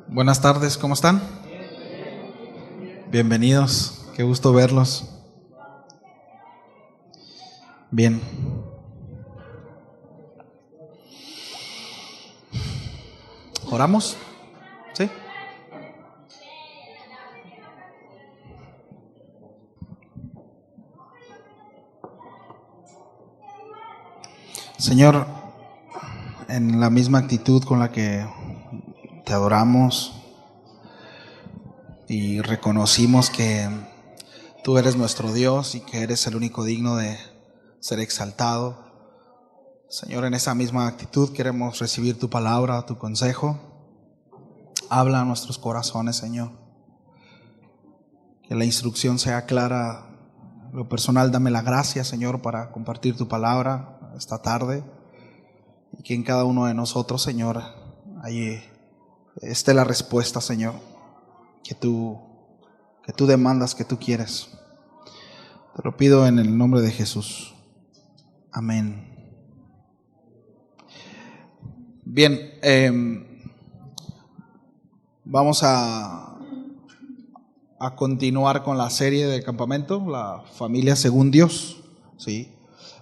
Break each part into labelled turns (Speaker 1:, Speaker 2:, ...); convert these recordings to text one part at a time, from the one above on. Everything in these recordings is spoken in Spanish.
Speaker 1: Buenas tardes, ¿cómo están? Bienvenidos, qué gusto verlos. Bien. ¿Oramos? ¿Sí? Señor, en la misma actitud con la que te adoramos y reconocimos que tú eres nuestro Dios y que eres el único digno de ser exaltado. Señor, en esa misma actitud queremos recibir tu palabra, tu consejo. Habla a nuestros corazones, Señor. Que la instrucción sea clara. En lo personal, dame la gracia, Señor, para compartir tu palabra esta tarde. Y que en cada uno de nosotros, Señor, ahí esté la respuesta, Señor, que tú demandas, que tú quieres. Te lo pido en el nombre de Jesús. Amén. Bien, vamos a continuar con la serie del campamento, la familia según Dios, ¿sí?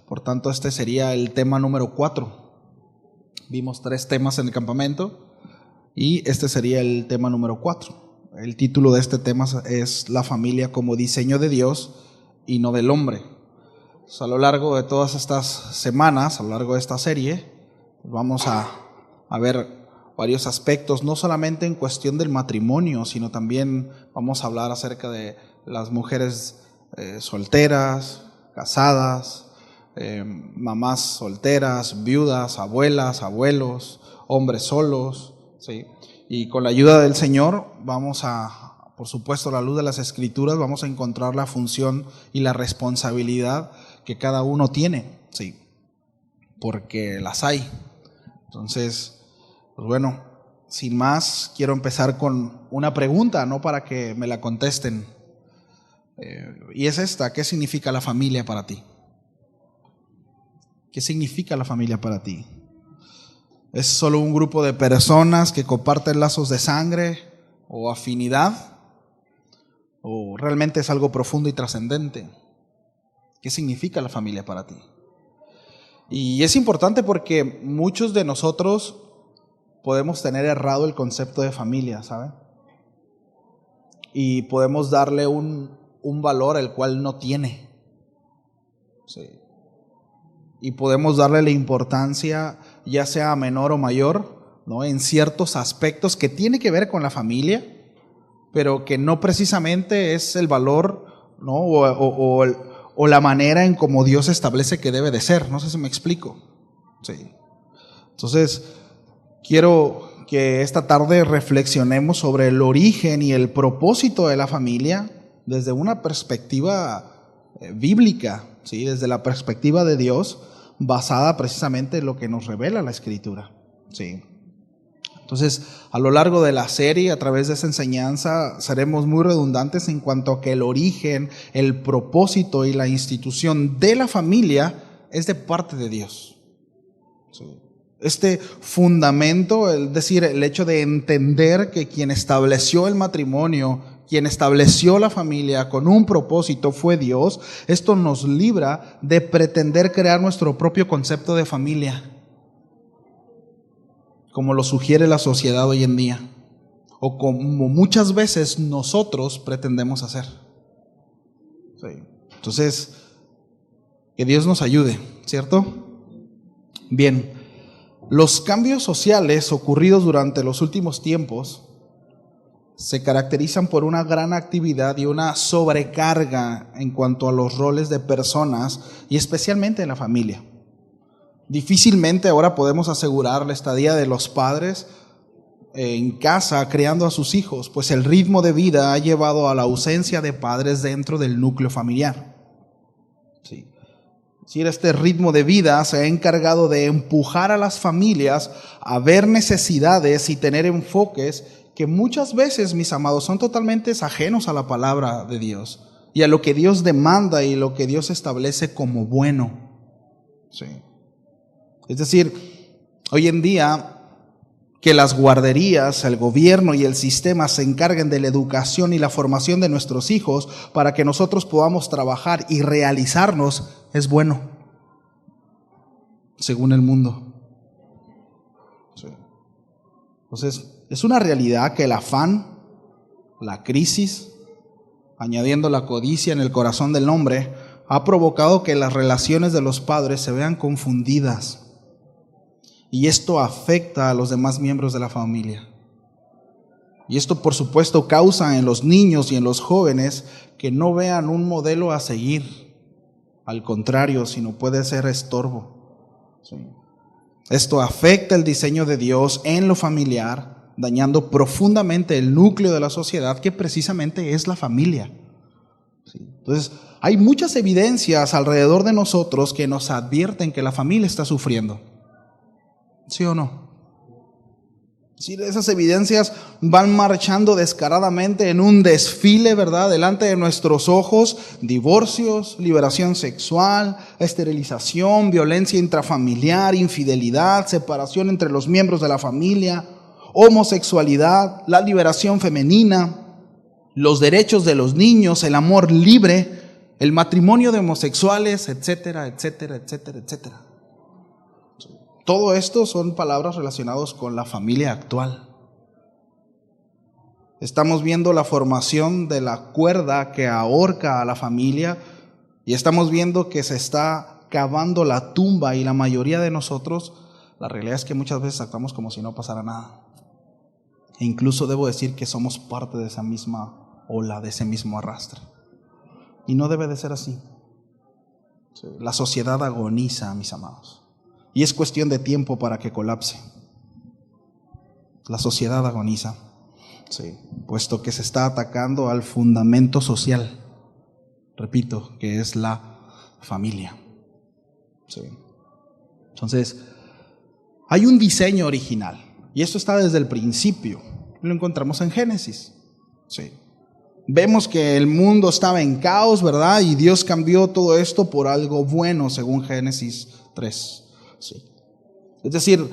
Speaker 1: Por tanto, este sería el tema número 4. Vimos 3 temas en el campamento y este sería el tema número 4. El título de este tema es La familia como diseño de Dios y no del hombre. Entonces, a lo largo de todas estas semanas, a lo largo de esta serie, vamos a ver varios aspectos, no solamente en cuestión del matrimonio, sino también vamos a hablar acerca de las mujeres solteras, casadas, mamás solteras, viudas, abuelas, abuelos, hombres solos, ¿sí? Y con la ayuda del Señor vamos a, por supuesto, a la luz de las Escrituras, vamos a encontrar la función y la responsabilidad que cada uno tiene, ¿sí? Porque las hay. Entonces, pues bueno, sin más, quiero empezar con una pregunta, no para que me la contesten. Y es esta: ¿qué significa la familia para ti? ¿Qué significa la familia para ti? ¿Es solo un grupo de personas que comparten lazos de sangre o afinidad? ¿O realmente es algo profundo y trascendente? ¿Qué significa la familia para ti? Y es importante porque muchos de nosotros podemos tener errado el concepto de familia, ¿saben? Y podemos darle un valor al cual no tiene. Sí. Y podemos darle la importancia, ya sea menor o mayor, ¿no?, en ciertos aspectos que tiene que ver con la familia, pero que no precisamente es el valor, ¿no?, o la manera en cómo Dios establece que debe de ser. No sé si me explico. Sí. Entonces, quiero que esta tarde reflexionemos sobre el origen y el propósito de la familia desde una perspectiva bíblica, ¿sí?, desde la perspectiva de Dios, basada precisamente en lo que nos revela la Escritura, ¿sí? Entonces, a lo largo de la serie, a través de esa enseñanza, seremos muy redundantes en cuanto a que el origen, el propósito y la institución de la familia es de parte de Dios, ¿sí? Este fundamento, es decir, el hecho de entender que quien estableció el matrimonio, quien estableció la familia con un propósito fue Dios, esto nos libra de pretender crear nuestro propio concepto de familia, como lo sugiere la sociedad hoy en día, o como muchas veces nosotros pretendemos hacer. Sí. Entonces, que Dios nos ayude, ¿cierto? Bien, los cambios sociales ocurridos durante los últimos tiempos se caracterizan por una gran actividad y una sobrecarga en cuanto a los roles de personas y especialmente en la familia. Difícilmente ahora podemos asegurar la estadía de los padres en casa criando a sus hijos, pues el ritmo de vida ha llevado a la ausencia de padres dentro del núcleo familiar. Sí. Este ritmo de vida se ha encargado de empujar a las familias a ver necesidades y tener enfoques que muchas veces, mis amados, son totalmente ajenos a la palabra de Dios y a lo que Dios demanda y lo que Dios establece como bueno. Sí. Es decir, hoy en día que las guarderías, el gobierno y el sistema se encarguen de la educación y la formación de nuestros hijos para que nosotros podamos trabajar y realizarnos, es bueno, según el mundo. Sí. Entonces, es una realidad que el afán, la crisis, añadiendo la codicia en el corazón del hombre, ha provocado que las relaciones de los padres se vean confundidas. Y esto afecta a los demás miembros de la familia. Y esto, por supuesto, causa en los niños y en los jóvenes que no vean un modelo a seguir. Al contrario, sino puede ser estorbo. Sí. Esto afecta el diseño de Dios en lo familiar, dañando profundamente el núcleo de la sociedad, que precisamente es la familia. Sí. Entonces, hay muchas evidencias alrededor de nosotros que nos advierten que la familia está sufriendo. ¿Sí o no? Sí, esas evidencias van marchando descaradamente en un desfile, ¿verdad? Delante de nuestros ojos: divorcios, liberación sexual, esterilización, violencia intrafamiliar, infidelidad, separación entre los miembros de la familia, homosexualidad, la liberación femenina, los derechos de los niños, el amor libre, el matrimonio de homosexuales, etcétera, etcétera, etcétera, etcétera. Todo esto son palabras relacionadas con la familia actual. Estamos viendo la formación de la cuerda que ahorca a la familia y estamos viendo que se está cavando la tumba, y la mayoría de nosotros, la realidad es que muchas veces actuamos como si no pasara nada. E incluso debo decir que somos parte de esa misma ola, de ese mismo arrastre. Y no debe de ser así. La sociedad agoniza, mis amados. Y es cuestión de tiempo para que colapse. La sociedad agoniza, sí, puesto que se está atacando al fundamento social, repito, que es la familia. Sí. Entonces, hay un diseño original, y esto está desde el principio. Lo encontramos en Génesis. Sí. Vemos que el mundo estaba en caos, ¿verdad? Y Dios cambió todo esto por algo bueno, según Génesis 3. Sí. Es decir,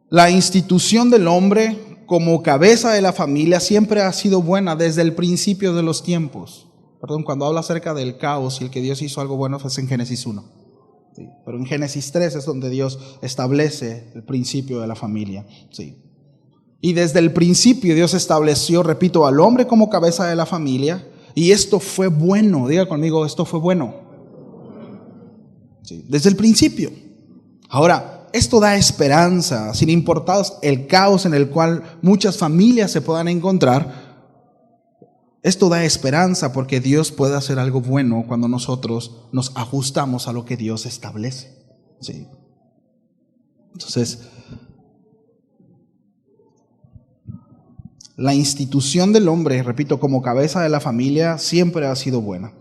Speaker 1: la institución del hombre como cabeza de la familia siempre ha sido buena desde el principio de los tiempos. Perdón, cuando habla acerca del caos y el que Dios hizo algo bueno fue en Génesis 1. Sí. Pero en Génesis 3 es donde Dios establece el principio de la familia. Sí. Y desde el principio Dios estableció, repito, al hombre como cabeza de la familia, y esto fue bueno. Diga conmigo, esto fue bueno. Sí. Desde el principio. Ahora, esto da esperanza, sin importar el caos en el cual muchas familias se puedan encontrar. Esto da esperanza porque Dios puede hacer algo bueno cuando nosotros nos ajustamos a lo que Dios establece. ¿Sí? Entonces, la institución del hombre, repito, como cabeza de la familia, siempre ha sido buena.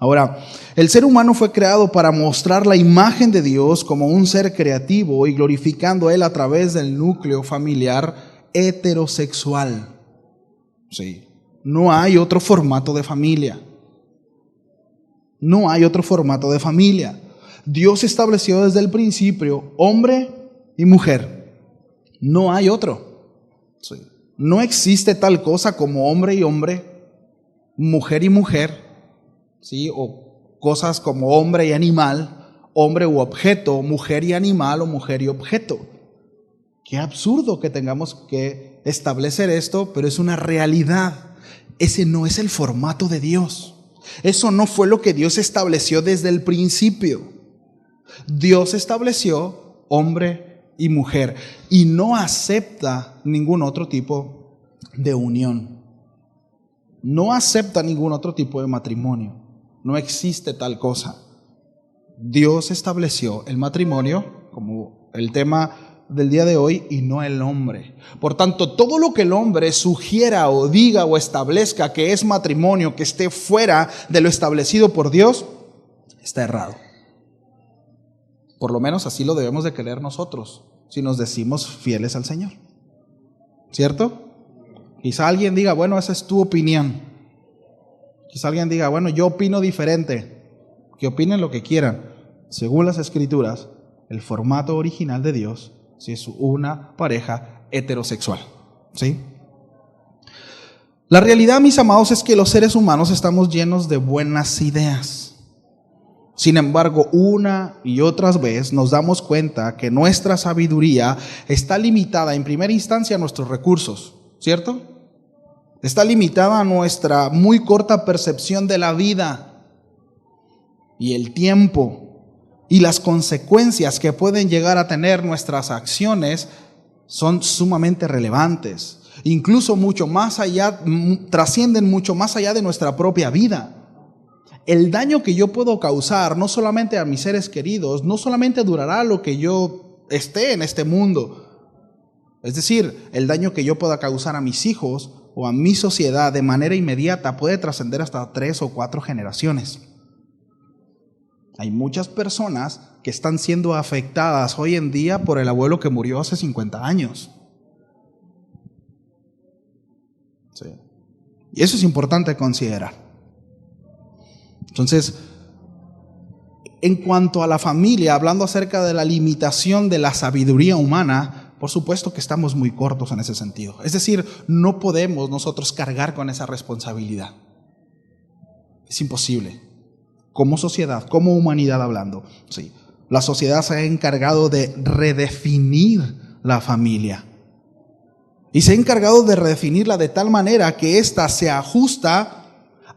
Speaker 1: Ahora, el ser humano fue creado para mostrar la imagen de Dios como un ser creativo y glorificando a Él a través del núcleo familiar heterosexual. Sí. No hay otro formato de familia. No hay otro formato de familia. Dios estableció desde el principio hombre y mujer. No hay otro. Sí. No existe tal cosa como hombre y hombre, mujer y mujer. ¿Sí? O cosas como hombre y animal, hombre u objeto, mujer y animal o mujer y objeto. Qué absurdo que tengamos que establecer esto, pero es una realidad. Ese no es el formato de Dios. Eso no fue lo que Dios estableció desde el principio. Dios estableció hombre y mujer y no acepta ningún otro tipo de unión. No acepta ningún otro tipo de matrimonio. No existe tal cosa. Dios estableció el matrimonio como el tema del día de hoy y no el hombre. Por tanto, todo lo que el hombre sugiera o diga o establezca que es matrimonio, que esté fuera de lo establecido por Dios, está errado. Por lo menos así lo debemos de creer nosotros, si nos decimos fieles al Señor. ¿Cierto? Quizá alguien diga, bueno, esa es tu opinión. Quizá alguien diga, bueno, yo opino diferente. Que opinen lo que quieran. Según las Escrituras, el formato original de Dios, si es una pareja heterosexual. ¿Sí? La realidad, mis amados, es que los seres humanos estamos llenos de buenas ideas. Sin embargo, una y otras veces nos damos cuenta que nuestra sabiduría está limitada en primera instancia a nuestros recursos, ¿cierto? Está limitada a nuestra muy corta percepción de la vida y el tiempo y las consecuencias que pueden llegar a tener nuestras acciones son sumamente relevantes. Incluso mucho más allá, trascienden mucho más allá de nuestra propia vida. El daño que yo puedo causar, no solamente a mis seres queridos, no solamente durará lo que yo esté en este mundo. Es decir, el daño que yo pueda causar a mis hijos o a mi sociedad de manera inmediata puede trascender hasta 3 o 4 generaciones. Hay muchas personas que están siendo afectadas hoy en día por el abuelo que murió hace 50 años. Sí. Y eso es importante considerar. Entonces, en cuanto a la familia, hablando acerca de la limitación de la sabiduría humana, por supuesto que estamos muy cortos en ese sentido. Es decir, no podemos nosotros cargar con esa responsabilidad. Es imposible. Como sociedad, como humanidad hablando, sí. La sociedad se ha encargado de redefinir la familia. Y se ha encargado de redefinirla de tal manera que ésta se ajusta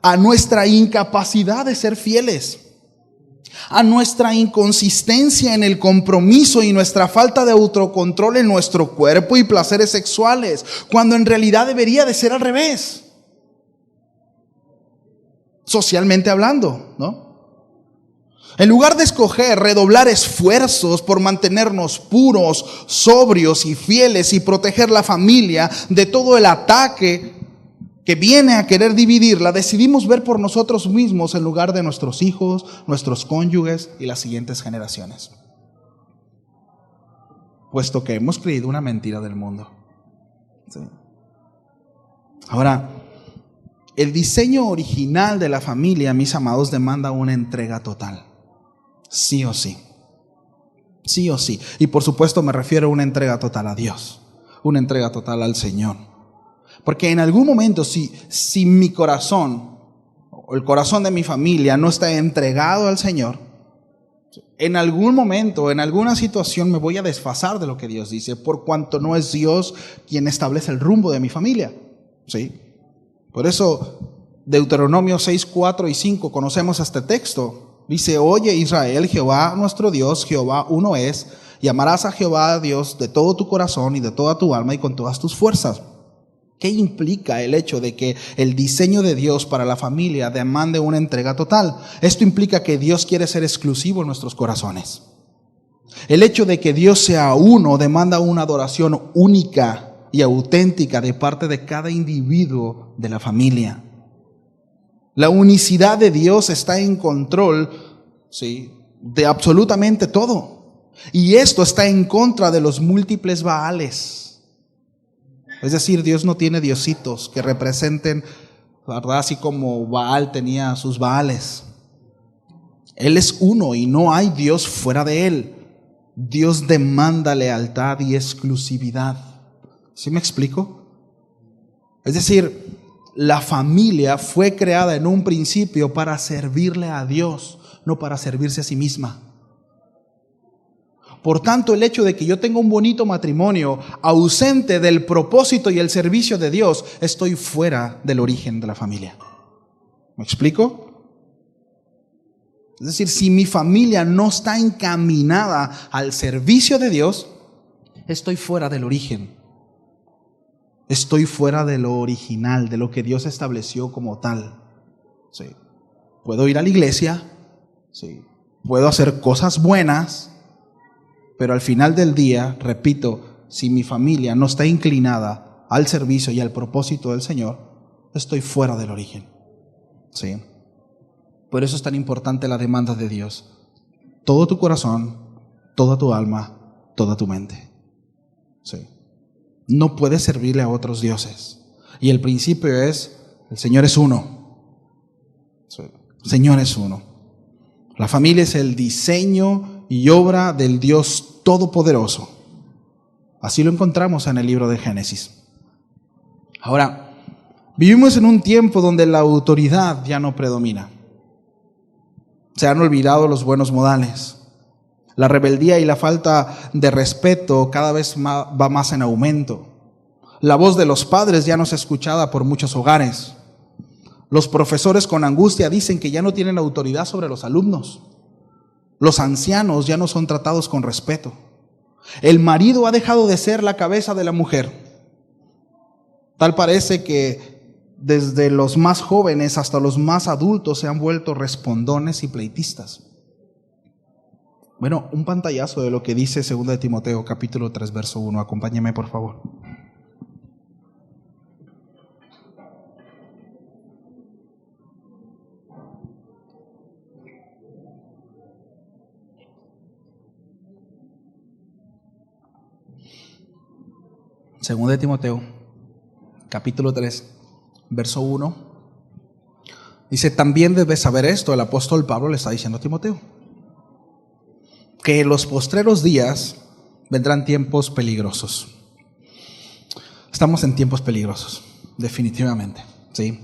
Speaker 1: a nuestra incapacidad de ser fieles, a nuestra inconsistencia en el compromiso y nuestra falta de autocontrol en nuestro cuerpo y placeres sexuales, cuando en realidad debería de ser al revés. Socialmente hablando, ¿no? En lugar de escoger redoblar esfuerzos por mantenernos puros, sobrios y fieles y proteger la familia de todo el ataque que viene a querer dividirla, decidimos ver por nosotros mismos en lugar de nuestros hijos, nuestros cónyuges y las siguientes generaciones. Puesto que hemos creído una mentira del mundo. Sí. Ahora, el diseño original de la familia, mis amados, demanda una entrega total. Sí o sí. Sí o sí. Y por supuesto me refiero a una entrega total a Dios. Una entrega total al Señor. Porque en algún momento, si mi corazón o el corazón de mi familia no está entregado al Señor, en algún momento, en alguna situación me voy a desfasar de lo que Dios dice, por cuanto no es Dios quien establece el rumbo de mi familia. ¿Sí? Por eso, Deuteronomio 6, 4 y 5, conocemos este texto. Dice: oye Israel, Jehová nuestro Dios, Jehová uno es, y amarás a Jehová Dios de todo tu corazón y de toda tu alma y con todas tus fuerzas. ¿Qué implica el hecho de que el diseño de Dios para la familia demande una entrega total? Esto implica que Dios quiere ser exclusivo en nuestros corazones. El hecho de que Dios sea uno demanda una adoración única y auténtica de parte de cada individuo de la familia. La unicidad de Dios está en control, ¿sí?, de absolutamente todo. Y esto está en contra de los múltiples Baales. Es decir, Dios no tiene diositos que representen, ¿verdad?, así como Baal tenía sus Baales. Él es uno y no hay Dios fuera de Él. Dios demanda lealtad y exclusividad. ¿Sí me explico? Es decir, la familia fue creada en un principio para servirle a Dios, no para servirse a sí misma. Por tanto, el hecho de que yo tenga un bonito matrimonio ausente del propósito y el servicio de Dios, estoy fuera del origen de la familia. ¿Me explico? Es decir, si mi familia no está encaminada al servicio de Dios, estoy fuera del origen. Estoy fuera de lo original, de lo que Dios estableció como tal. Sí. Puedo ir a la iglesia, sí. Puedo hacer cosas buenas, pero al final del día, repito, si mi familia no está inclinada al servicio y al propósito del Señor, estoy fuera del origen. ¿Sí? Por eso es tan importante la demanda de Dios. Todo tu corazón, toda tu alma, toda tu mente. ¿Sí? No puedes servirle a otros dioses. Y el principio es: el Señor es uno. ¿Sí? El Señor es uno. La familia es el diseño y obra del Dios Todopoderoso. Así lo encontramos en el libro de Génesis. Ahora, vivimos en un tiempo donde la autoridad ya no predomina. Se han olvidado los buenos modales. La rebeldía y la falta de respeto cada vez va más en aumento. La voz de los padres ya no es escuchada por muchos hogares. Los profesores con angustia dicen que ya no tienen autoridad sobre los alumnos. Los ancianos ya no son tratados con respeto. El marido ha dejado de ser la cabeza de la mujer. Tal parece que desde los más jóvenes hasta los más adultos se han vuelto respondones y pleitistas. Bueno, un pantallazo de lo que dice 2 de Timoteo, capítulo 3, verso 1. Acompáñeme, por favor. Según de Timoteo, capítulo 3, verso 1, dice: también debes saber esto. El apóstol Pablo le está diciendo a Timoteo que en los postreros días vendrán tiempos peligrosos. Estamos en tiempos peligrosos, definitivamente, ¿sí?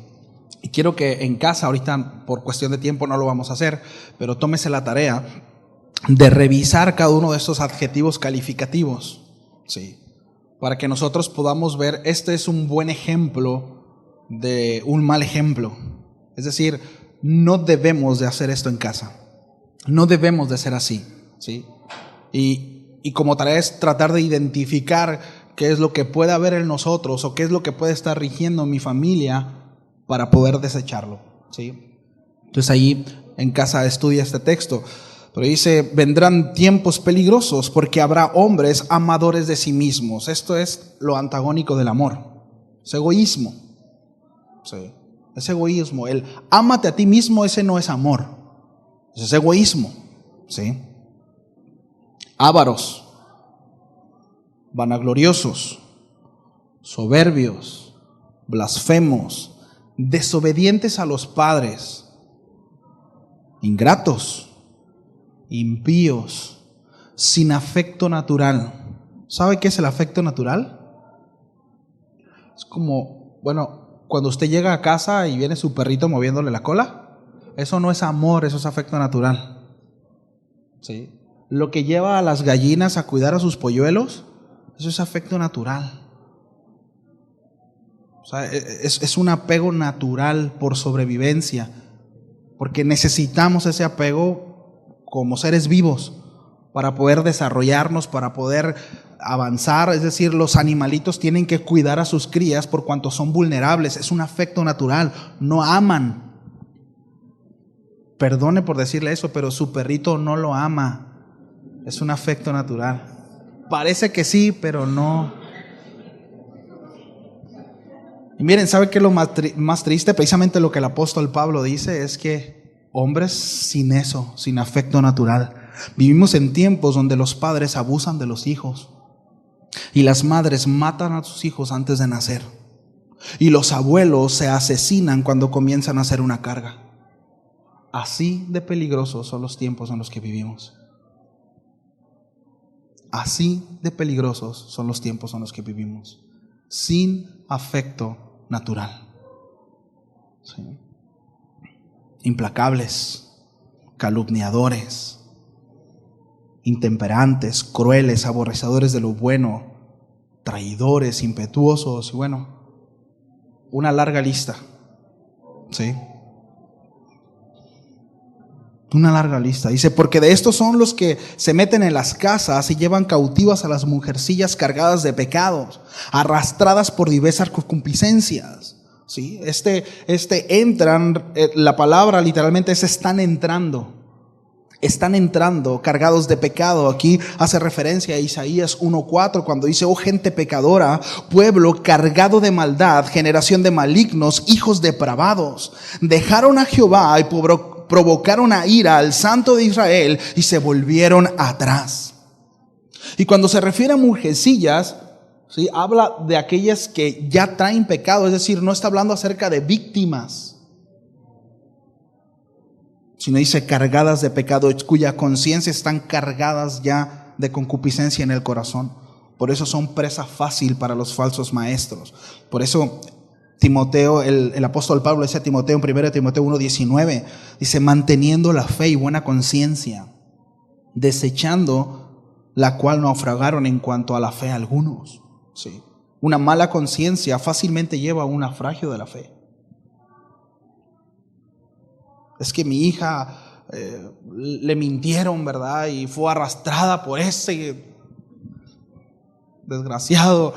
Speaker 1: Y quiero que en casa, ahorita por cuestión de tiempo no lo vamos a hacer, pero tómese la tarea de revisar cada uno de estos adjetivos calificativos, ¿sí? Para que nosotros podamos ver, este es un buen ejemplo de un mal ejemplo. Es decir, no debemos de hacer esto en casa. No debemos de ser así, ¿sí? Y como tarea es tratar de identificar qué es lo que puede haber en nosotros o qué es lo que puede estar rigiendo mi familia para poder desecharlo, ¿sí? Entonces ahí en casa estudia este texto. Pero dice: vendrán tiempos peligrosos porque habrá hombres amadores de sí mismos. Esto es lo antagónico del amor. Es egoísmo. Sí, es egoísmo. El ámate a ti mismo, ese no es amor. Es egoísmo. ¿Sí? Ávaros, vanagloriosos, soberbios, blasfemos, desobedientes a los padres, ingratos, impíos, sin afecto natural. ¿Sabe qué es el afecto natural? Es como, bueno, cuando usted llega a casa y viene su perrito moviéndole la cola. Eso no es amor, eso es afecto natural. ¿Sí? Lo que lleva a las gallinas a cuidar a sus polluelos, eso es afecto natural. O sea, es un apego natural por sobrevivencia, porque necesitamos ese apego como seres vivos para poder desarrollarnos, para poder avanzar. Es decir, los animalitos tienen que cuidar a sus crías por cuanto son vulnerables. Es un afecto natural, no aman. Perdone por decirle eso, pero su perrito no lo ama. Es un afecto natural. Parece que sí, pero no. Y miren, ¿sabe qué es lo más triste? Precisamente lo que el apóstol Pablo dice es que hombres sin eso, sin afecto natural. Vivimos en tiempos donde los padres abusan de los hijos y las madres matan a sus hijos antes de nacer, y los abuelos se asesinan cuando comienzan a hacer una carga. Así de peligrosos son los tiempos en los que vivimos. Así de peligrosos son los tiempos en los que vivimos, sin afecto natural. ¿Sí? Implacables, calumniadores, intemperantes, crueles, aborrecedores de lo bueno, traidores, impetuosos, y bueno, una larga lista. ¿Sí? Una larga lista. Dice: porque de estos son los que se meten en las casas y llevan cautivas a las mujercillas cargadas de pecados, arrastradas por diversas concupiscencias. ¿Sí? Entran, la palabra literalmente es están entrando cargados de pecado. Aquí hace referencia a Isaías 1:4 cuando dice: oh gente pecadora, pueblo cargado de maldad, generación de malignos, hijos depravados, dejaron a Jehová y provocaron a ira al Santo de Israel y se volvieron atrás. Y cuando se refiere a mujercillas, ¿sí?, habla de aquellas que ya traen pecado, es decir, no está hablando acerca de víctimas, sino dice cargadas de pecado, cuya conciencia están cargadas ya de concupiscencia en el corazón. Por eso son presa fácil para los falsos maestros. Por eso Timoteo, el apóstol Pablo dice a Timoteo en 1 Timoteo 1:19, dice, manteniendo la fe y buena conciencia, desechando la cual naufragaron en cuanto a la fe algunos. Sí. Una mala conciencia fácilmente lleva a un naufragio de la fe. Es que mi hija le mintieron, ¿verdad? Y fue arrastrada por ese desgraciado.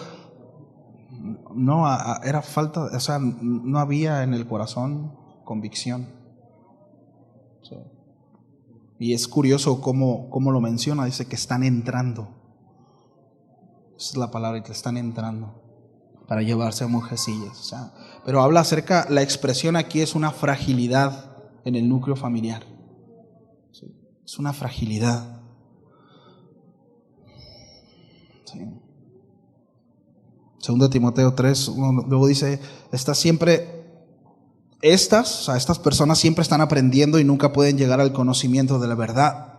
Speaker 1: No, era falta, o sea, no había en el corazón convicción. Sí. Y es curioso cómo lo menciona, dice que están entrando. Esa es la palabra, que están entrando para llevarse a monjecillas. O sea, pero habla acerca, la expresión aquí es una fragilidad en el núcleo familiar. Sí, es una fragilidad. Sí. 2 Timoteo 3, luego dice, estas personas siempre están aprendiendo y nunca pueden llegar al conocimiento de la verdad.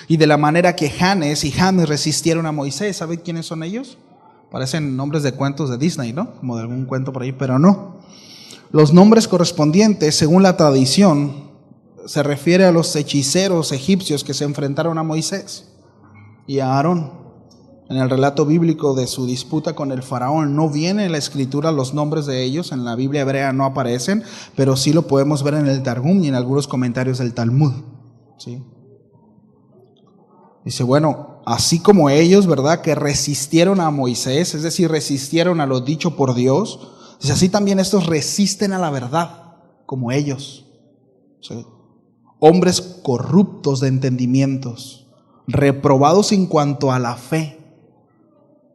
Speaker 1: Y de la manera que Janes y James resistieron a Moisés, ¿saben quiénes son ellos? Parecen nombres de cuentos de Disney, ¿no? Como de algún cuento por ahí, pero no. Los nombres correspondientes, según la tradición, se refiere a los hechiceros egipcios que se enfrentaron a Moisés y a Aarón. En el relato bíblico de su disputa con el faraón no viene en la escritura los nombres de ellos, en la Biblia hebrea no aparecen, pero sí lo podemos ver en el Targum y en algunos comentarios del Talmud. ¿Sí? Dice, bueno, así como ellos, ¿verdad?, que resistieron a Moisés, es decir, resistieron a lo dicho por Dios, dice, así también estos resisten a la verdad, como ellos. ¿Sí? Hombres corruptos de entendimientos, reprobados en cuanto a la fe,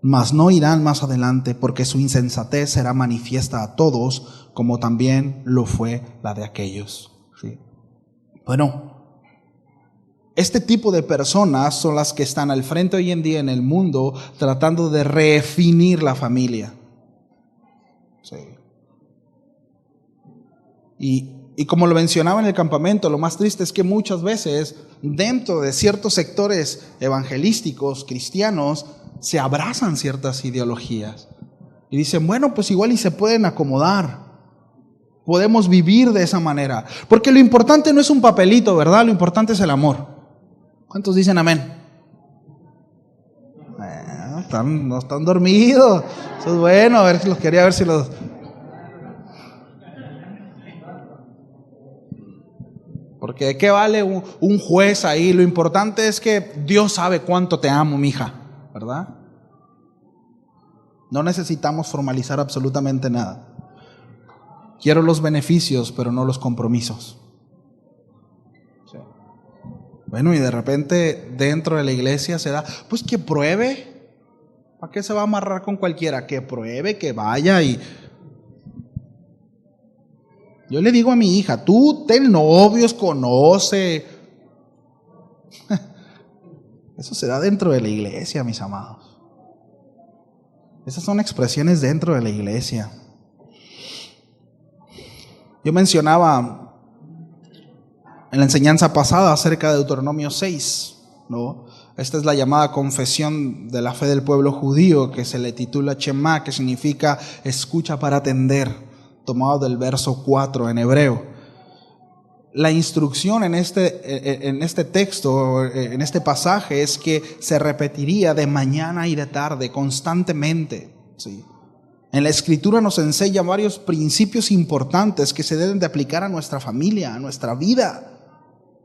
Speaker 1: mas no irán más adelante, porque su insensatez será manifiesta a todos, como también lo fue la de aquellos. ¿Sí? Bueno, este tipo de personas son las que están al frente hoy en día en el mundo tratando de redefinir la familia. Sí. Y como lo mencionaba en el campamento, lo más triste es que muchas veces dentro de ciertos sectores evangelísticos, cristianos, se abrazan ciertas ideologías y dicen, bueno, pues igual y se pueden acomodar, podemos vivir de esa manera, porque lo importante no es un papelito, ¿verdad? Lo importante es el amor. ¿Cuántos dicen amén? No están dormidos. Eso es bueno, a ver si los quería ver si los... Porque ¿de qué vale un juez ahí? Lo importante es que Dios sabe cuánto te amo, mija, ¿verdad? No necesitamos formalizar absolutamente nada. Quiero los beneficios, pero no los compromisos. Sí. Bueno, y de repente dentro de la iglesia se da, pues que pruebe. ¿Para qué se va a amarrar con cualquiera? Que pruebe, que vaya y... Yo le digo a mi hija, tú ten novios, conoce. Eso se da dentro de la iglesia, mis amados. Esas son expresiones dentro de la iglesia. Yo mencionaba en la enseñanza pasada acerca de Deuteronomio 6, ¿no? Esta es la llamada confesión de la fe del pueblo judío, que se le titula Shema, que significa escucha para atender, tomado del verso 4 en hebreo. La instrucción en este texto, en este pasaje, es que se repetiría de mañana y de tarde, constantemente. ¿Sí? En la Escritura nos enseña varios principios importantes que se deben de aplicar a nuestra familia, a nuestra vida,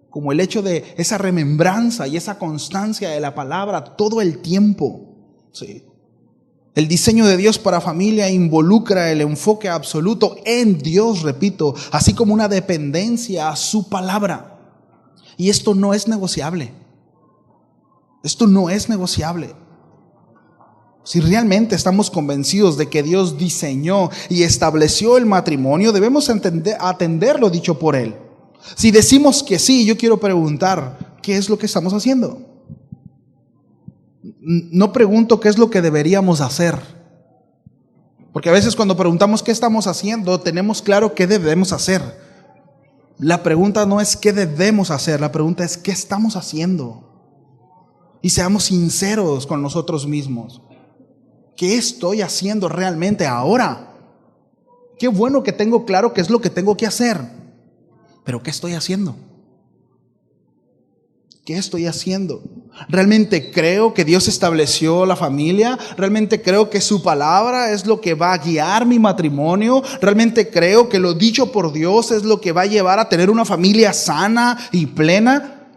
Speaker 1: como el hecho de esa remembranza y esa constancia de la palabra todo el tiempo. ¿Sí? El diseño de Dios para familia involucra el enfoque absoluto en Dios, repito, así como una dependencia a su palabra. Y esto no es negociable. Esto no es negociable. Si realmente estamos convencidos de que Dios diseñó y estableció el matrimonio, debemos atender lo dicho por Él. Si decimos que sí, yo quiero preguntar, ¿qué es lo que estamos haciendo? No pregunto qué es lo que deberíamos hacer, porque a veces cuando preguntamos qué estamos haciendo, tenemos claro qué debemos hacer. La pregunta no es qué debemos hacer, la pregunta es qué estamos haciendo. Y seamos sinceros con nosotros mismos. ¿Qué estoy haciendo realmente ahora? Qué bueno que tengo claro qué es lo que tengo que hacer, pero ¿qué estoy haciendo? ¿Qué estoy haciendo? ¿Realmente creo que Dios estableció la familia? ¿Realmente creo que su palabra es lo que va a guiar mi matrimonio? ¿Realmente creo que lo dicho por Dios es lo que va a llevar a tener una familia sana y plena?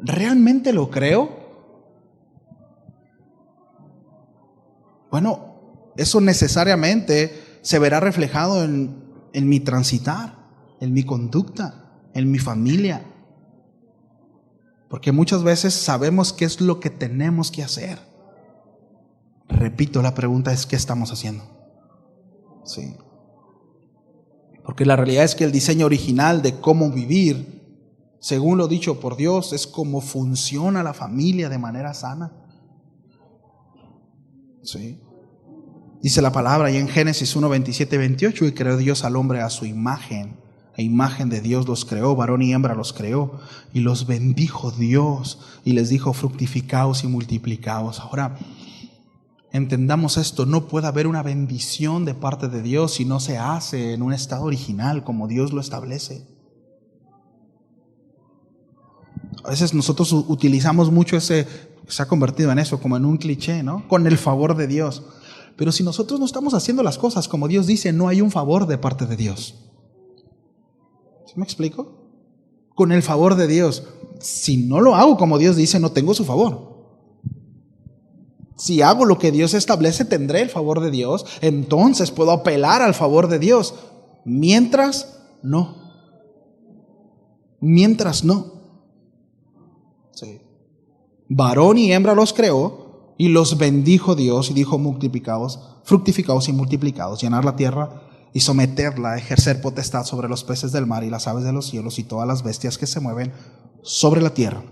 Speaker 1: ¿Realmente lo creo? Bueno, eso necesariamente se verá reflejado en mi transitar, en mi conducta, en mi familia. Porque muchas veces sabemos qué es lo que tenemos que hacer. Repito, la pregunta es ¿qué estamos haciendo? Sí. Porque la realidad es que el diseño original de cómo vivir, según lo dicho por Dios, es cómo funciona la familia de manera sana. Sí. Dice la palabra ahí en Génesis 1, 27 y 28, y creó Dios al hombre a su imagen. A imagen de Dios los creó, varón y hembra los creó, y los bendijo Dios, y les dijo: fructificaos y multiplicaos. Ahora, entendamos esto, no puede haber una bendición de parte de Dios si no se hace en un estado original como Dios lo establece. A veces nosotros utilizamos mucho se ha convertido en eso, como en un cliché, ¿no? Con el favor de Dios. Pero si nosotros no estamos haciendo las cosas como Dios dice, no hay un favor de parte de Dios. ¿Sí me explico? Con el favor de Dios. Si no lo hago como Dios dice, no tengo su favor. Si hago lo que Dios establece, tendré el favor de Dios. Entonces puedo apelar al favor de Dios. Mientras, no. Mientras, no. Sí. Varón y hembra los creó, y los bendijo Dios, y dijo: multiplicaos, fructificaos y multiplicaos, llenar la tierra y someterla, ejercer potestad sobre los peces del mar y las aves de los cielos y todas las bestias que se mueven sobre la tierra.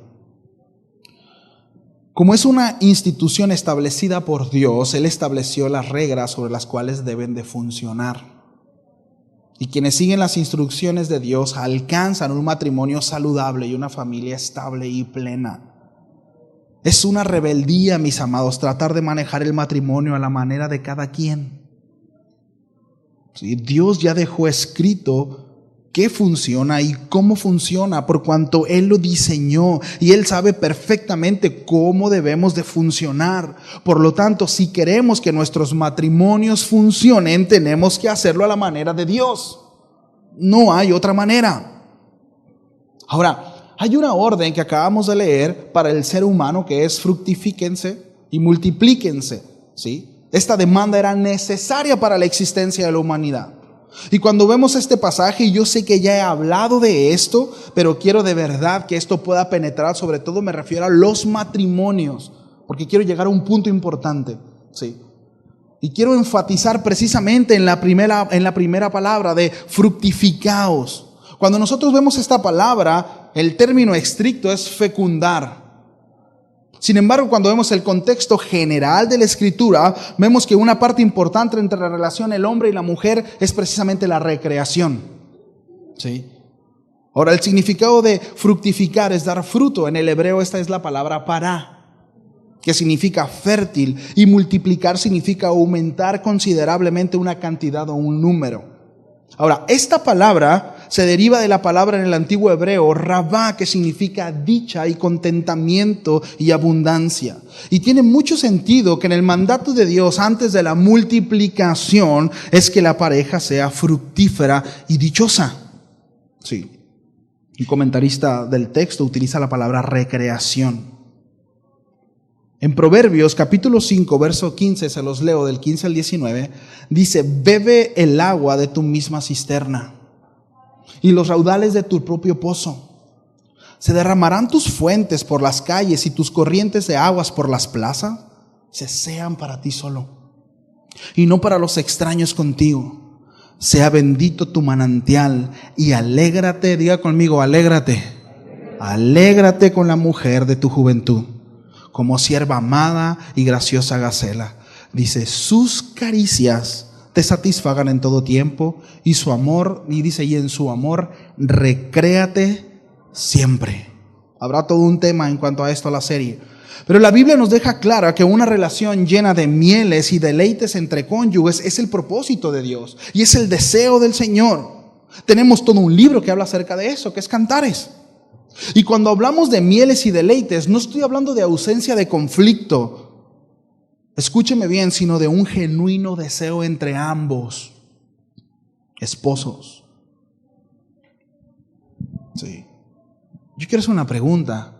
Speaker 1: Como es una institución establecida por Dios, Él estableció las reglas sobre las cuales deben de funcionar. Y quienes siguen las instrucciones de Dios alcanzan un matrimonio saludable y una familia estable y plena. Es una rebeldía, mis amados, tratar de manejar el matrimonio a la manera de cada quien. ¿Sí? Dios ya dejó escrito qué funciona y cómo funciona, por cuanto Él lo diseñó y Él sabe perfectamente cómo debemos de funcionar. Por lo tanto, si queremos que nuestros matrimonios funcionen, tenemos que hacerlo a la manera de Dios. No hay otra manera. Ahora, hay una orden que acabamos de leer para el ser humano que es: fructifíquense y multiplíquense, ¿sí? Esta demanda era necesaria para la existencia de la humanidad. Y cuando vemos este pasaje, y yo sé que ya he hablado de esto, pero quiero de verdad que esto pueda penetrar, sobre todo me refiero a los matrimonios, porque quiero llegar a un punto importante, ¿sí? Y quiero enfatizar precisamente en la primera palabra de fructificaos. Cuando nosotros vemos esta palabra, el término estricto es fecundar. Sin embargo, cuando vemos el contexto general de la Escritura, vemos que una parte importante entre la relación del hombre y la mujer es precisamente la recreación. ¿Sí? Ahora, el significado de fructificar es dar fruto. En el hebreo esta es la palabra pará, que significa fértil, y multiplicar significa aumentar considerablemente una cantidad o un número. Ahora, esta palabra se deriva de la palabra en el antiguo hebreo rabá, que significa dicha y contentamiento y abundancia. Y tiene mucho sentido que en el mandato de Dios antes de la multiplicación es que la pareja sea fructífera y dichosa. Sí. Un comentarista del texto utiliza la palabra recreación. En Proverbios capítulo 5, verso 15, se los leo del 15 al 19, dice: bebe el agua de tu misma cisterna y los raudales de tu propio pozo. Se derramarán tus fuentes por las calles y tus corrientes de aguas por las plazas. Sean para ti solo y no para los extraños contigo. Sea bendito tu manantial y alégrate, diga conmigo, alégrate. Alégrate con la mujer de tu juventud, como sierva amada y graciosa gacela. Dice: sus caricias te satisfagan en todo tiempo, y su amor, y dice, y en su amor recréate siempre. Habrá todo un tema en cuanto a esto a la serie. Pero la Biblia nos deja clara que una relación llena de mieles y deleites entre cónyuges es el propósito de Dios y es el deseo del Señor. Tenemos todo un libro que habla acerca de eso, que es Cantares. Y cuando hablamos de mieles y deleites, no estoy hablando de ausencia de conflicto, escúcheme bien, sino de un genuino deseo entre ambos esposos. Sí. Yo quiero hacer una pregunta.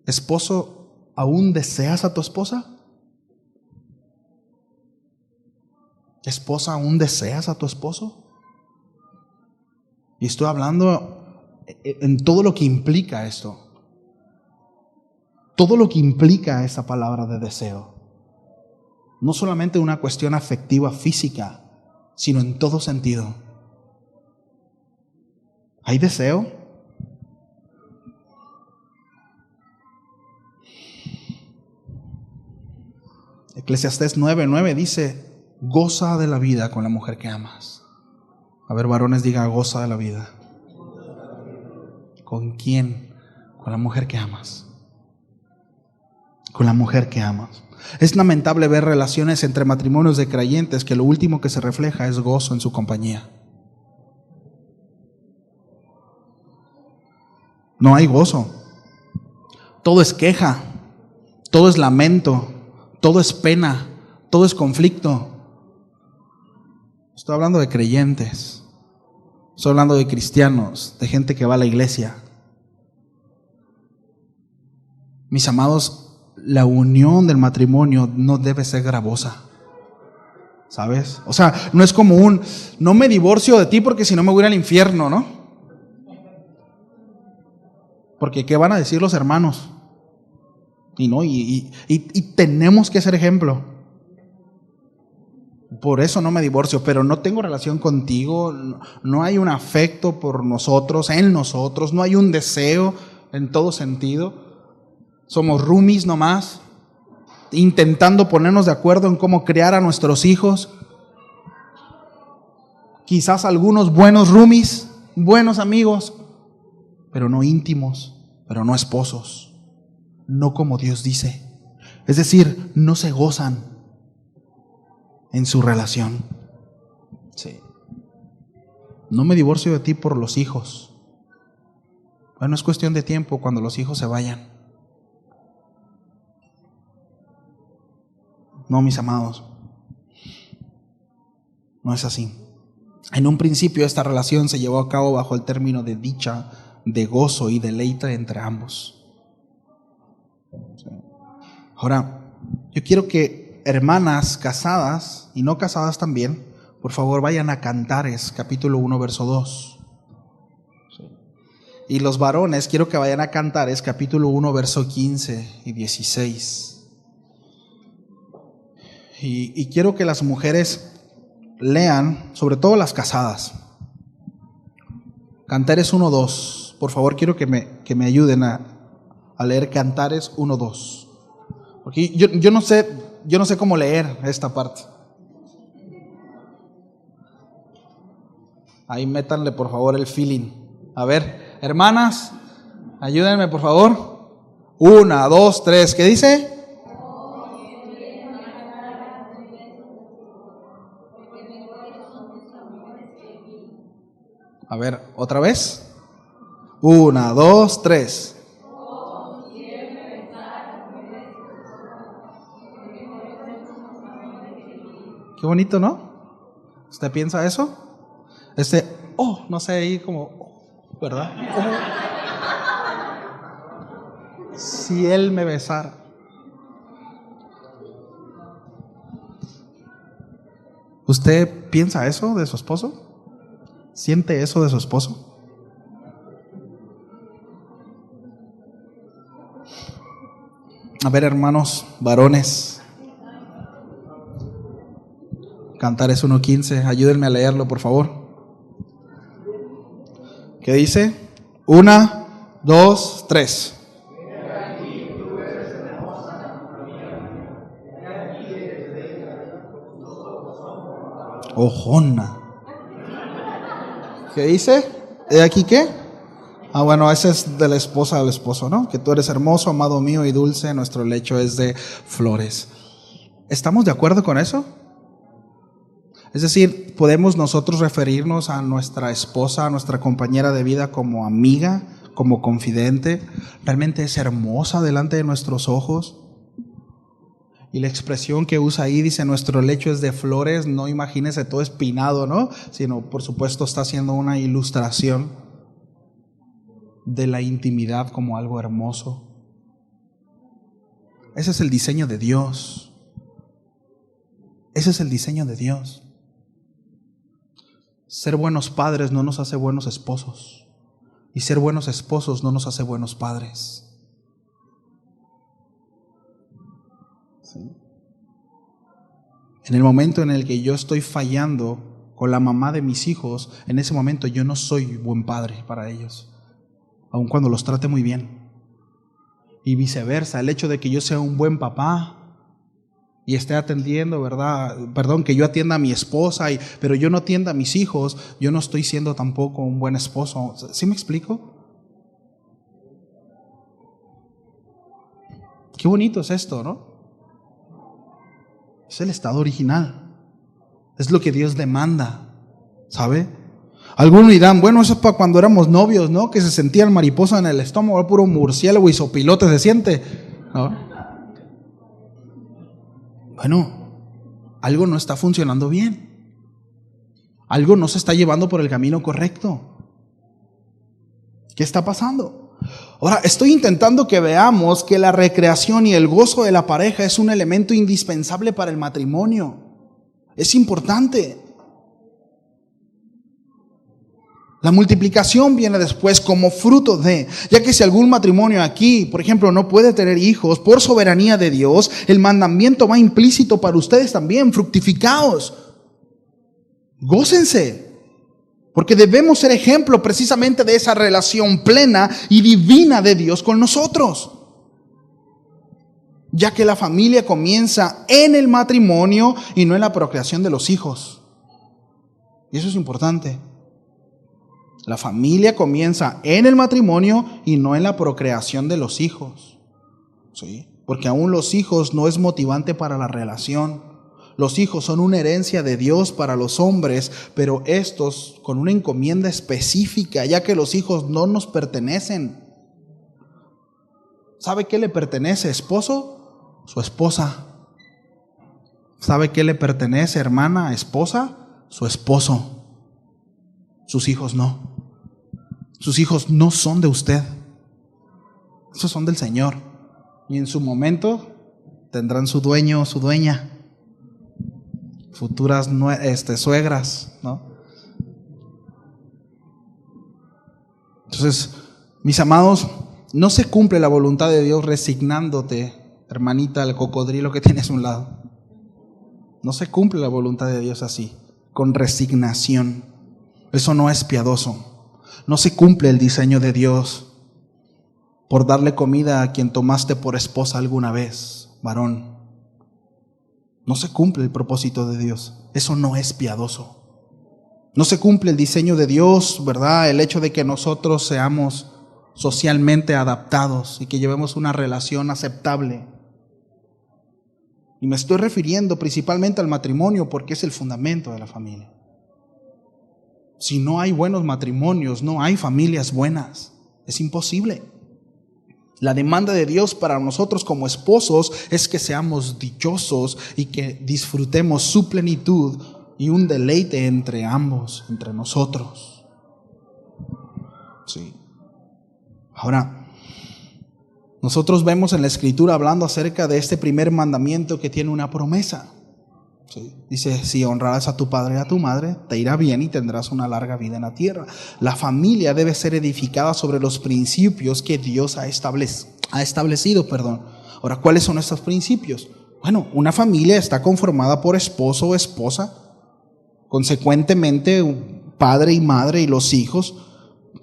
Speaker 1: Esposo, ¿aún deseas a tu esposa? Esposa, ¿aún deseas a tu esposo? Y estoy hablando en todo lo que implica esto. Todo lo que implica esa palabra de deseo. No solamente una cuestión afectiva física, sino en todo sentido. ¿Hay deseo? Eclesiastés 9:9 dice: goza de la vida con la mujer que amas. A ver, varones, diga: goza de la vida. ¿Con quién? Con la mujer que amas. Con la mujer que amas. Es lamentable ver relaciones entre matrimonios de creyentes que lo último que se refleja es gozo en su compañía. No hay gozo. Todo es queja, todo es lamento, todo es pena, todo es conflicto. Estoy hablando de creyentes, estoy hablando de cristianos, de gente que va a la iglesia. Mis amados, la unión del matrimonio no debe ser gravosa, ¿sabes? O sea, no es como no me divorcio de ti porque si no me voy a ir al infierno, ¿no? Porque ¿qué van a decir los hermanos? Y tenemos que ser ejemplo. Por eso no me divorcio, pero no tengo relación contigo, no hay un afecto por nosotros, en nosotros, no hay un deseo en todo sentido. Somos roomies nomás, intentando ponernos de acuerdo en cómo criar a nuestros hijos. Quizás algunos buenos roomies, buenos amigos, pero no íntimos, pero no esposos, no como Dios dice. Es decir, no se gozan en su relación. Sí. No me divorcio de ti por los hijos. Bueno, es cuestión de tiempo cuando los hijos se vayan. No, mis amados, no es así. En un principio esta relación se llevó a cabo bajo el término de dicha, de gozo y deleite entre ambos. Sí. Ahora, yo quiero que hermanas casadas y no casadas también, por favor vayan a Cantares, capítulo 1, verso 2. Sí. Y los varones, quiero que vayan a Cantares, capítulo 1, verso 15 y 16. Y quiero que las mujeres lean, sobre todo las casadas. Cantares 1:2. Por favor, quiero que me ayuden a leer Cantares 1:2. Porque yo no sé cómo leer esta parte. Ahí métanle por favor el feeling. A ver, hermanas, ayúdenme por favor. 1, 2, 3. ¿Qué dice? A ver, otra vez. 1, 2, 3. Qué bonito, ¿no? ¿Usted piensa eso? No sé, ahí como, ¿verdad? Si él me besara. ¿Usted piensa eso de su esposo? ¿Siente eso de su esposo? A ver, hermanos, varones. Cantares 1:15, ayúdenme a leerlo, por favor. ¿Qué dice? 1, 2, 3. Ojona. ¿Qué dice? ¿De aquí qué? Bueno, ese es de la esposa al esposo, ¿no? Que tú eres hermoso, amado mío y dulce, nuestro lecho es de flores. ¿Estamos de acuerdo con eso? Es decir, ¿podemos nosotros referirnos a nuestra esposa, a nuestra compañera de vida como amiga, como confidente? ¿Realmente es hermosa delante de nuestros ojos? Y la expresión que usa ahí dice, nuestro lecho es de flores, no imagínese todo espinado, ¿no? Sino, por supuesto, está haciendo una ilustración de la intimidad como algo hermoso. Ese es el diseño de Dios. Ese es el diseño de Dios. Ser buenos padres no nos hace buenos esposos. Y ser buenos esposos no nos hace buenos padres. ¿Sí? En el momento en el que yo estoy fallando con la mamá de mis hijos, en ese momento yo no soy buen padre para ellos, aun cuando los trate muy bien. Y viceversa, el hecho de que yo sea un buen papá y esté atendiendo, ¿verdad? Perdón, que yo atienda a mi esposa, pero yo no atienda a mis hijos, yo no estoy siendo tampoco un buen esposo. ¿Sí me explico? Qué bonito es esto, ¿no? Es el estado original. Es lo que Dios demanda, ¿sabe? Algunos dirán, bueno, eso es para cuando éramos novios, ¿no? Que se sentía el mariposa en el estómago, el puro murciélago y sopilote se siente, ¿no? Bueno, algo no está funcionando bien. Algo no se está llevando por el camino correcto. ¿Qué está pasando? Ahora, estoy intentando que veamos que la recreación y el gozo de la pareja es un elemento indispensable para el matrimonio. Es importante. La multiplicación viene después como fruto de, ya que si algún matrimonio aquí, por ejemplo, no puede tener hijos por soberanía de Dios, el mandamiento va implícito para ustedes también: fructificaos, gócense, porque debemos ser ejemplo precisamente de esa relación plena y divina de Dios con nosotros. Ya que la familia comienza en el matrimonio y no en la procreación de los hijos. Y eso es importante. La familia comienza en el matrimonio y no en la procreación de los hijos. ¿Sí? Porque aún los hijos no es motivante para la relación. Los hijos son una herencia de Dios para los hombres, pero estos con una encomienda específica, ya que los hijos no nos pertenecen. ¿Sabe qué le pertenece, esposo? Su esposa. ¿Sabe qué le pertenece, hermana, esposa? Su esposo. Sus hijos no. Sus hijos no son de usted. Esos son del Señor. Y en su momento tendrán su dueño o su dueña. Futuras suegras, ¿no? Entonces, mis amados, no se cumple la voluntad de Dios resignándote, hermanita, al cocodrilo que tienes a un lado. No se cumple la voluntad de Dios así, con resignación. Eso no es piadoso. No se cumple el diseño de Dios por darle comida a quien tomaste por esposa alguna vez, varón. No se cumple el propósito de Dios. Eso no es piadoso. No se cumple el diseño de Dios, ¿verdad? El hecho de que nosotros seamos socialmente adaptados y que llevemos una relación aceptable. Y me estoy refiriendo principalmente al matrimonio porque es el fundamento de la familia. Si no hay buenos matrimonios, no hay familias buenas. Es imposible. La demanda de Dios para nosotros como esposos es que seamos dichosos y que disfrutemos su plenitud y un deleite entre ambos, entre nosotros. Sí. Ahora, nosotros vemos en la Escritura hablando acerca de este primer mandamiento que tiene una promesa. Sí. Dice, si honrarás a tu padre y a tu madre, te irá bien y tendrás una larga vida en la tierra. La familia debe ser edificada sobre los principios que Dios ha establecido. Ahora, ¿cuáles son estos principios? Bueno, una familia está conformada por esposo o esposa, consecuentemente padre y madre y los hijos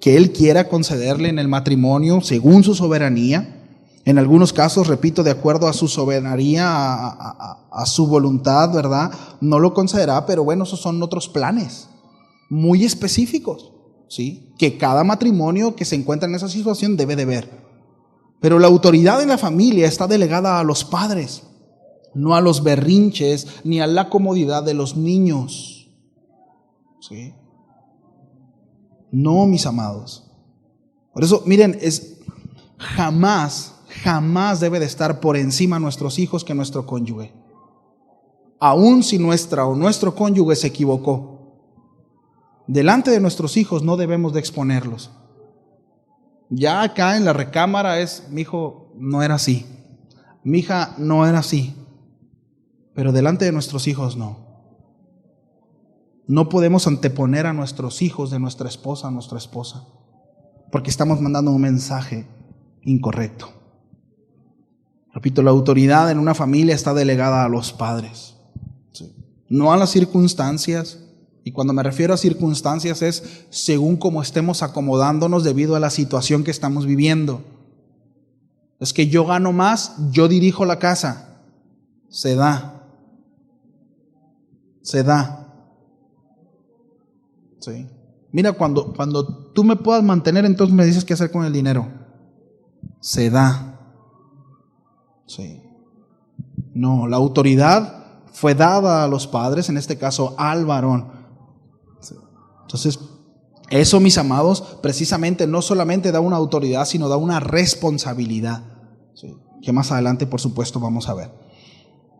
Speaker 1: que Él quiera concederle en el matrimonio según su soberanía. En algunos casos, repito, de acuerdo a su soberanía, a su voluntad, ¿verdad? No lo concederá, pero bueno, esos son otros planes muy específicos. ¿sí?, que cada matrimonio que se encuentra en esa situación debe de ver. Pero la autoridad en la familia está delegada a los padres, no a los berrinches ni a la comodidad de los niños. ¿Sí? No, mis amados. Por eso, miren, jamás debe de estar por encima nuestros hijos que nuestro cónyuge. Aun si nuestra o nuestro cónyuge se equivocó, delante de nuestros hijos no debemos de exponerlos. Ya acá en la recámara mi hijo no era así, mi hija no era así, pero delante de nuestros hijos no. No podemos anteponer a nuestros hijos de nuestra esposa a nuestra esposa, porque estamos mandando un mensaje incorrecto. Repito, la autoridad en una familia está delegada a los padres, ¿sí?, no a las circunstancias. Y cuando me refiero a circunstancias es según cómo estemos acomodándonos debido a la situación que estamos viviendo. Es que yo gano más, yo dirijo la casa. Se da. ¿Sí? Mira, cuando tú me puedas mantener, entonces me dices qué hacer con el dinero. Se da. Sí. No, la autoridad fue dada a los padres, en este caso al varón. Entonces, eso, mis amados, precisamente no solamente da una autoridad, sino da una responsabilidad, ¿sí?, que más adelante, por supuesto, vamos a ver.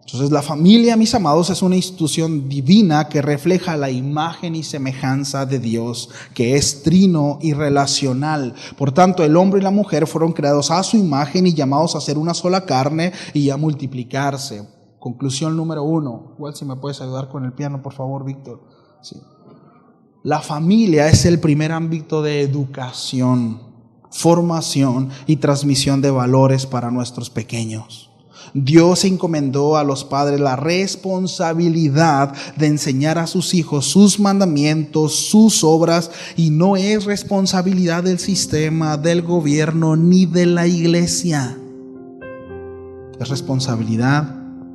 Speaker 1: Entonces, la familia, mis amados, es una institución divina que refleja la imagen y semejanza de Dios, que es trino y relacional. Por tanto, el hombre y la mujer fueron creados a su imagen y llamados a ser una sola carne y a multiplicarse. Conclusión número 1. Igual si me puedes ayudar con el piano, por favor, Víctor. Sí. La familia es el primer ámbito de educación, formación y transmisión de valores para nuestros pequeños. Dios encomendó a los padres la responsabilidad de enseñar a sus hijos sus mandamientos, sus obras, y no es responsabilidad del sistema, del gobierno ni de la iglesia. Es responsabilidad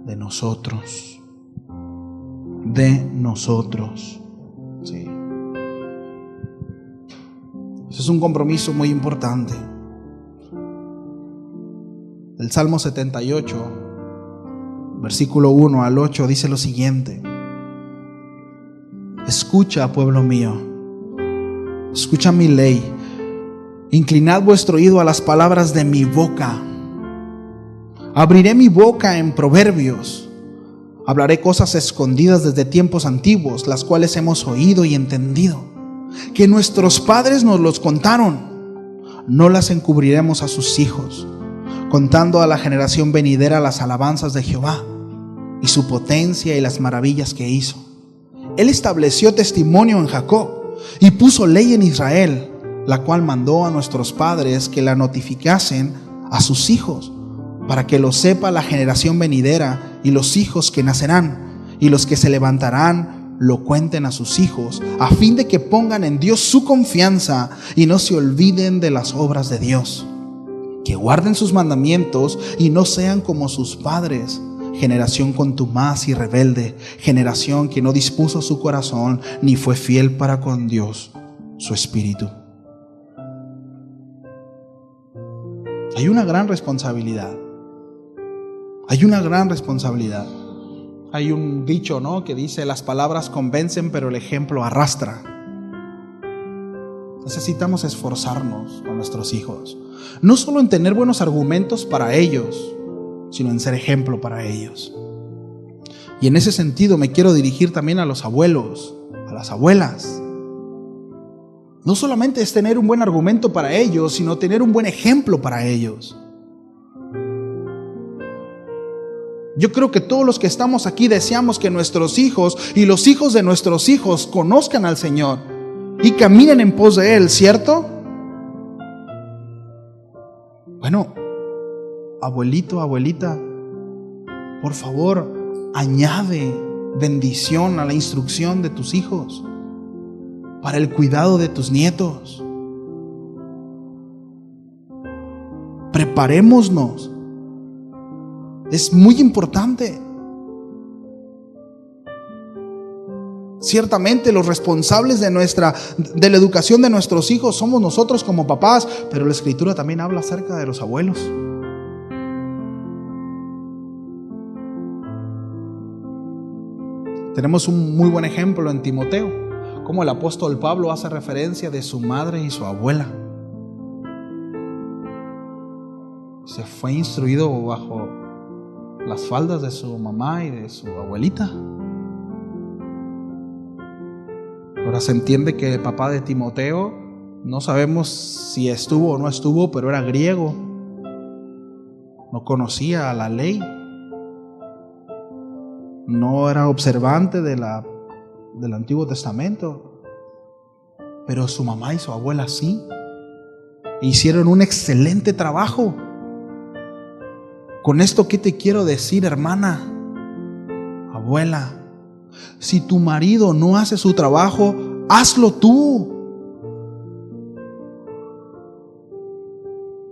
Speaker 1: de nosotros. Sí. Es un compromiso muy importante. El Salmo 78, versículo 1 al 8 dice lo siguiente: escucha, pueblo mío, escucha mi ley, inclinad vuestro oído a las palabras de mi boca. Abriré mi boca en proverbios, hablaré cosas escondidas desde tiempos antiguos, las cuales hemos oído y entendido, que nuestros padres nos los contaron. No las encubriremos a sus hijos, contando a la generación venidera las alabanzas de Jehová y su potencia y las maravillas que hizo. Él estableció testimonio en Jacob y puso ley en Israel, la cual mandó a nuestros padres que la notificasen a sus hijos, para que lo sepa la generación venidera y los hijos que nacerán, y los que se levantarán lo cuenten a sus hijos, a fin de que pongan en Dios su confianza y no se olviden de las obras de Dios, que guarden sus mandamientos y no sean como sus padres, generación contumaz y rebelde, generación que no dispuso su corazón ni fue fiel para con Dios su espíritu. Hay una gran responsabilidad. Hay un dicho, ¿no?, que dice: las palabras convencen, pero el ejemplo arrastra. Necesitamos esforzarnos con nuestros hijos, no solo en tener buenos argumentos para ellos, sino en ser ejemplo para ellos. Y en ese sentido me quiero dirigir también a los abuelos, a las abuelas. No solamente es tener un buen argumento para ellos, sino tener un buen ejemplo para ellos. Yo creo que todos los que estamos aquí deseamos que nuestros hijos y los hijos de nuestros hijos conozcan al Señor y caminen en pos de Él, ¿cierto? Bueno, abuelito, abuelita, por favor, añade bendición a la instrucción de tus hijos, para el cuidado de tus nietos. Preparémonos. Es muy importante. Ciertamente los responsables de la educación de nuestros hijos somos nosotros como papás, pero la Escritura también habla acerca de los abuelos. Tenemos un muy buen ejemplo en Timoteo, como el apóstol Pablo hace referencia de su madre y su abuela. Se fue instruido bajo las faldas de su mamá y de su abuelita. Ahora se entiende que el papá de Timoteo, no sabemos si estuvo o no estuvo, pero era griego. No conocía la ley. No era observante del Antiguo Testamento. Pero su mamá y su abuela sí. Hicieron un excelente trabajo. Con esto, ¿qué te quiero decir, hermana? Abuela, si tu marido no hace su trabajo, hazlo tú.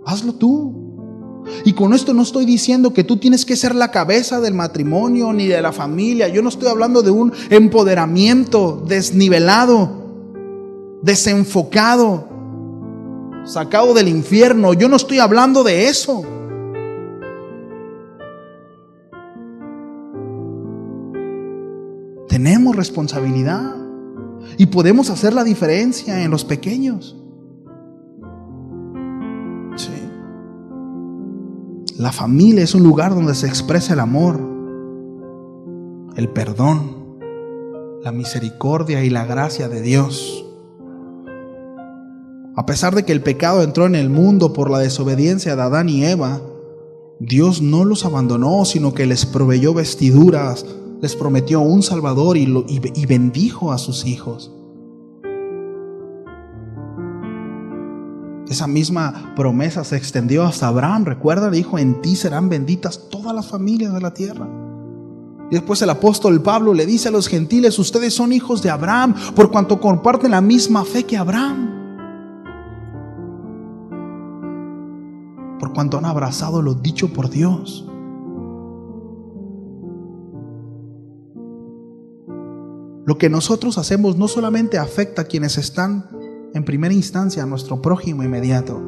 Speaker 1: Hazlo tú. Y con esto no estoy diciendo que tú tienes que ser la cabeza del matrimonio ni de la familia. Yo no estoy hablando de un empoderamiento desnivelado, desenfocado, sacado del infierno. Yo no estoy hablando de eso. Tenemos responsabilidad y podemos hacer la diferencia en los pequeños. Sí. La familia es un lugar donde se expresa el amor, el perdón, la misericordia y la gracia de Dios. A pesar de que el pecado entró en el mundo por la desobediencia de Adán y Eva, Dios no los abandonó, sino que les proveyó vestiduras, les prometió un Salvador y bendijo a sus hijos. Esa misma promesa se extendió hasta Abraham. Recuerda, dijo: en ti serán benditas todas las familias de la tierra. Y después el apóstol Pablo le dice a los gentiles: ustedes son hijos de Abraham, por cuanto comparten la misma fe que Abraham, por cuanto han abrazado lo dicho por Dios. Lo que nosotros hacemos no solamente afecta a quienes están en primera instancia, a nuestro prójimo inmediato,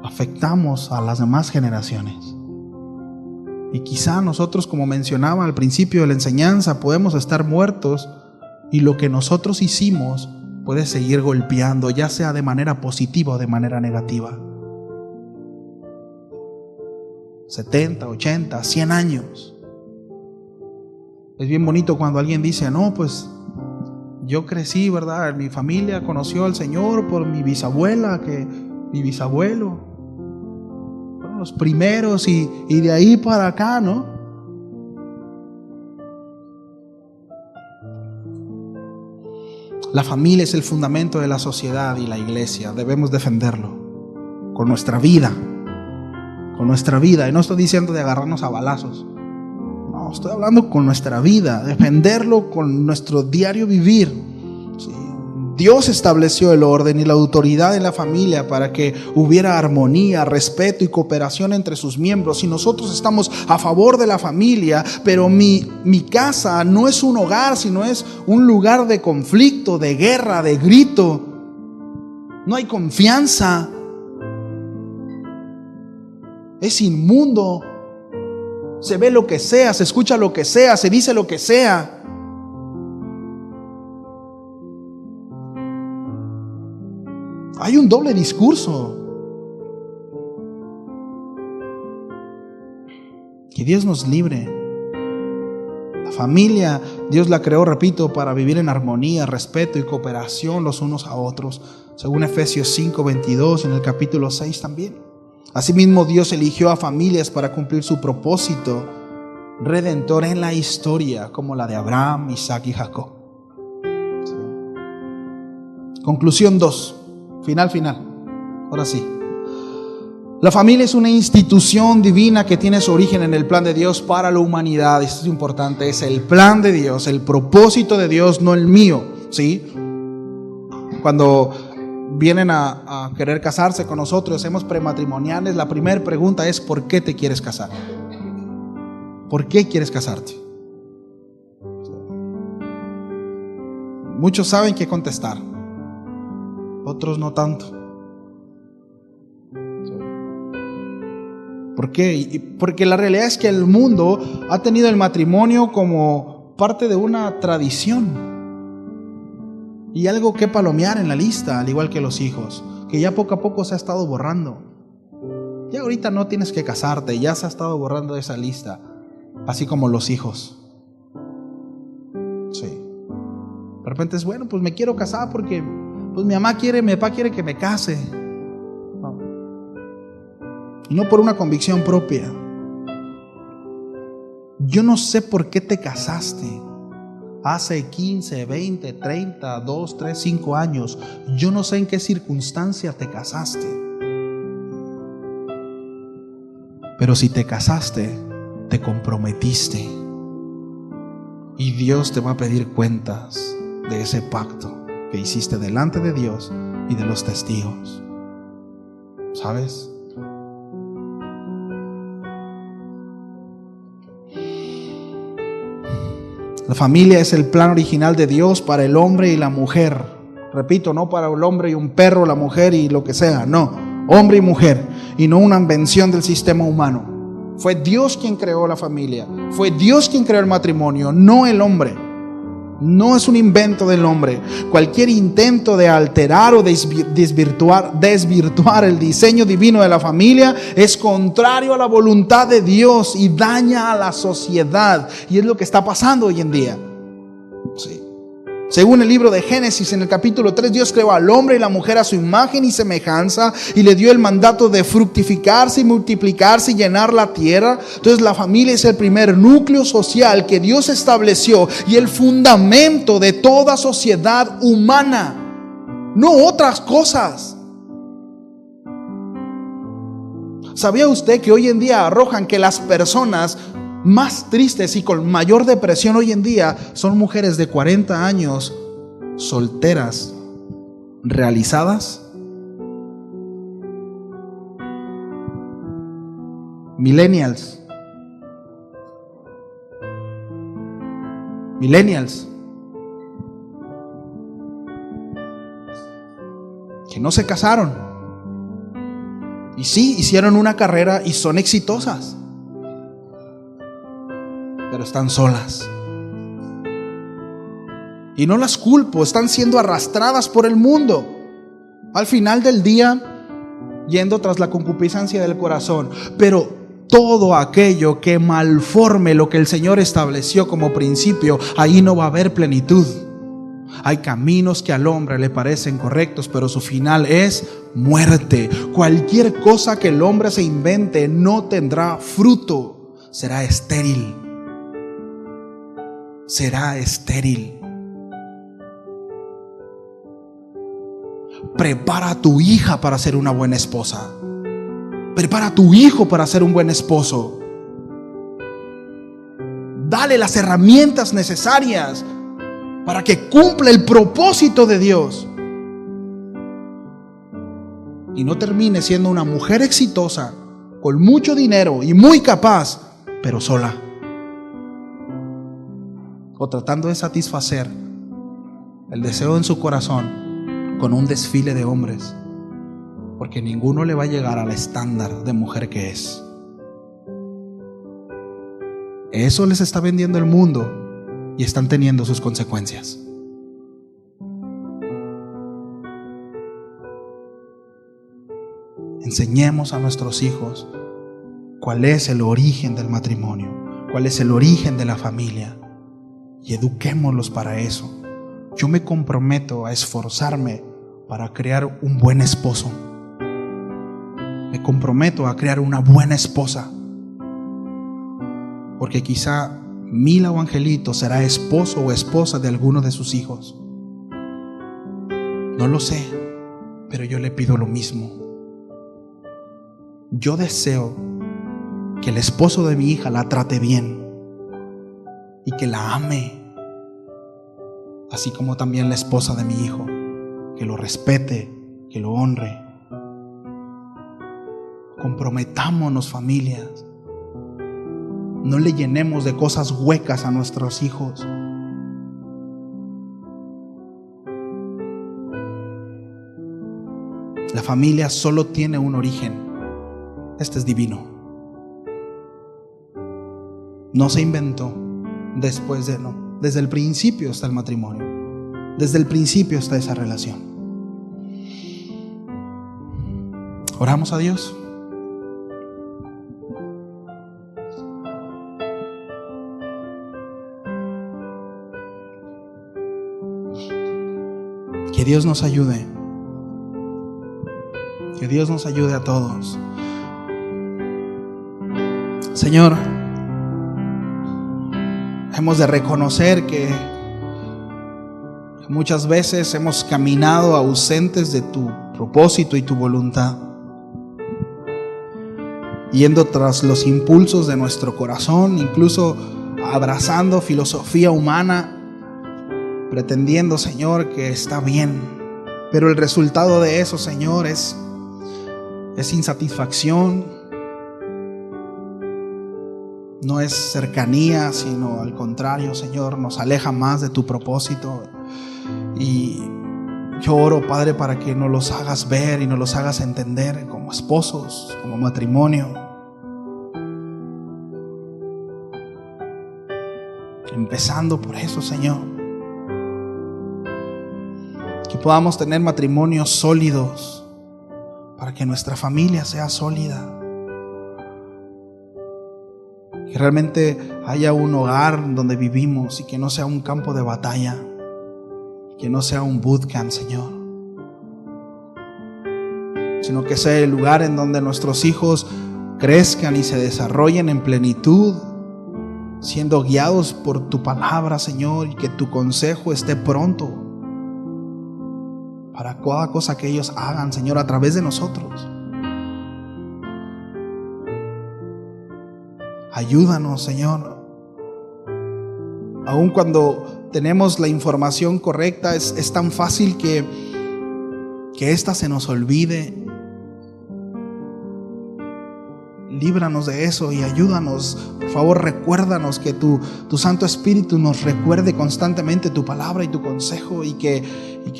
Speaker 1: afectamos a las demás generaciones. Y quizá nosotros, como mencionaba al principio de la enseñanza, podemos estar muertos y lo que nosotros hicimos puede seguir golpeando, ya sea de manera positiva o de manera negativa. 70, 80, 100 años. Es bien bonito cuando alguien dice: no, pues yo crecí, ¿verdad? Mi familia conoció al Señor por mi bisabuela, que mi bisabuelo fueron los primeros y de ahí para acá, ¿no? La familia es el fundamento de la sociedad y la iglesia. Debemos defenderlo con nuestra vida. Con nuestra vida. Y no estoy diciendo de agarrarnos a balazos. No, estoy hablando con nuestra vida, defenderlo con nuestro diario vivir. Sí. Dios estableció el orden y la autoridad en la familia para que hubiera armonía, respeto y cooperación entre sus miembros. Y nosotros estamos a favor de la familia, pero mi casa no es un hogar, sino es un lugar de conflicto, de guerra, de grito. No hay confianza. Es inmundo. Se ve lo que sea, se escucha lo que sea, se dice lo que sea. Hay un doble discurso. Que Dios nos libre. La familia, Dios la creó, repito, para vivir en armonía, respeto y cooperación los unos a otros, según Efesios 5:22, en el capítulo 6 también. Asimismo, Dios eligió a familias para cumplir su propósito redentor en la historia, como la de Abraham, Isaac y Jacob. ¿Sí? Conclusión 2. Final. Ahora sí. La familia es una institución divina que tiene su origen en el plan de Dios para la humanidad. Esto es importante. Es el plan de Dios, el propósito de Dios, no el mío. ¿Sí? Cuando vienen a querer casarse con nosotros, hacemos prematrimoniales, la primera pregunta es: ¿por qué te quieres casar? ¿Por qué quieres casarte? Muchos saben qué contestar, otros no tanto. ¿Por qué? Porque la realidad es que el mundo ha tenido el matrimonio como parte de una tradición y algo que palomear en la lista, al igual que los hijos, que ya poco a poco se ha estado borrando. Ya ahorita no tienes que casarte, ya se ha estado borrando esa lista, así como los hijos. Sí. De repente es, bueno, pues me quiero casar porque pues mi papá quiere que me case. No. Y no por una convicción propia. Yo no sé por qué te casaste hace 15, 20, 30, 2, 3, 5 años. Yo no sé en qué circunstancia te casaste. Pero si te casaste, te comprometiste. Y Dios te va a pedir cuentas de ese pacto que hiciste delante de Dios y de los testigos. ¿Sabes? La familia es el plan original de Dios para el hombre y la mujer. Repito, no para el hombre y un perro, la mujer y lo que sea. No, hombre y mujer, y no una invención del sistema humano. Fue Dios quien creó la familia. Fue Dios quien creó el matrimonio, no el hombre. No es un invento del hombre. Cualquier intento de alterar o desvirtuar el diseño divino de la familia es contrario a la voluntad de Dios y daña a la sociedad. Y es lo que está pasando hoy en día. Sí. Según el libro de Génesis, en el capítulo 3, Dios creó al hombre y la mujer a su imagen y semejanza y le dio el mandato de fructificarse y multiplicarse y llenar la tierra. Entonces la familia es el primer núcleo social que Dios estableció y el fundamento de toda sociedad humana, no otras cosas. ¿Sabía usted que hoy en día arrojan que las personas más tristes y con mayor depresión hoy en día son mujeres de 40 años, solteras, realizadas? Millennials, que no se casaron y sí hicieron una carrera y son exitosas, pero están solas. Y no las culpo, están siendo arrastradas por el mundo. Al final del día, yendo tras la concupiscencia del corazón. Pero todo aquello que malforme lo que el Señor estableció como principio, ahí no va a haber plenitud. Hay caminos que al hombre le parecen correctos, pero su final es muerte. Cualquier cosa que el hombre se invente no tendrá fruto, será estéril. Será estéril. Prepara a tu hija para ser una buena esposa. Prepara a tu hijo para ser un buen esposo. Dale las herramientas necesarias para que cumpla el propósito de Dios. Y no termine siendo una mujer exitosa, con mucho dinero y muy capaz, pero sola. O tratando de satisfacer el deseo en su corazón con un desfile de hombres, porque ninguno le va a llegar al estándar de mujer que es. Eso les está vendiendo el mundo y están teniendo sus consecuencias. Enseñemos a nuestros hijos cuál es el origen del matrimonio, cuál es el origen de la familia, y eduquémoslos para eso. Yo me comprometo a esforzarme para crear un buen esposo. Me comprometo a crear una buena esposa, porque quizá Mila o Angelito será esposo o esposa de alguno de sus hijos. No lo sé, pero yo le pido lo mismo. Yo deseo que el esposo de mi hija la trate bien y que la ame, así como también la esposa de mi hijo, que lo respete, que lo honre. Comprometámonos, familias. No le llenemos de cosas huecas a nuestros hijos. La familia solo tiene un origen. Este es divino. No se inventó después de, no. Desde el principio está el matrimonio. Desde el principio está esa relación. Oramos a Dios. Que Dios nos ayude. Que Dios nos ayude a todos. Señor, hemos de reconocer que muchas veces hemos caminado ausentes de tu propósito y tu voluntad, yendo tras los impulsos de nuestro corazón, incluso abrazando filosofía humana, pretendiendo, Señor, que está bien, pero el resultado de eso, Señor, es insatisfacción, no es cercanía, sino al contrario, Señor, nos aleja más de tu propósito. Y yo oro, Padre, para que nos los hagas ver y nos los hagas entender como esposos, como matrimonio. Empezando por eso, Señor. Que podamos tener matrimonios sólidos para que nuestra familia sea sólida. Que realmente haya un hogar donde vivimos y que no sea un campo de batalla. Que no sea un bootcamp, Señor, sino que sea el lugar en donde nuestros hijos crezcan y se desarrollen en plenitud, siendo guiados por tu palabra, Señor, y que tu consejo esté pronto para cada cosa que ellos hagan, Señor, a través de nosotros. Ayúdanos, Señor. Aun cuando tenemos la información correcta, es tan fácil que ésta se nos olvide. Líbranos de eso y ayúdanos. Por favor, recuérdanos, que tu Santo Espíritu nos recuerde constantemente tu palabra y tu consejo, y que